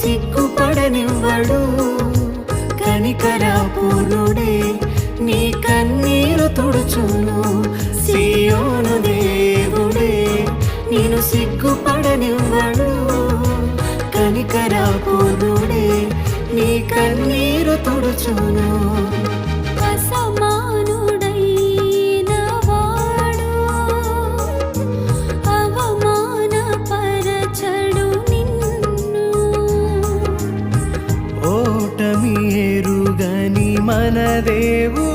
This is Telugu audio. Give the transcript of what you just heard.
సిగ్గుపడనివ్వడు. కనికరపూర్ణుడే నీ కన్నీరు తుడుచును. సియోను దేవుడే నేను సిగ్గుపడనివ్వడు. కనికరపూర్ణుడే నీ కన్నీరు తుడుచును. అసమానుడైన వాడు అవమానపరచడు నిన్ను. ఓటమి ఎరుగని మన దేవుడు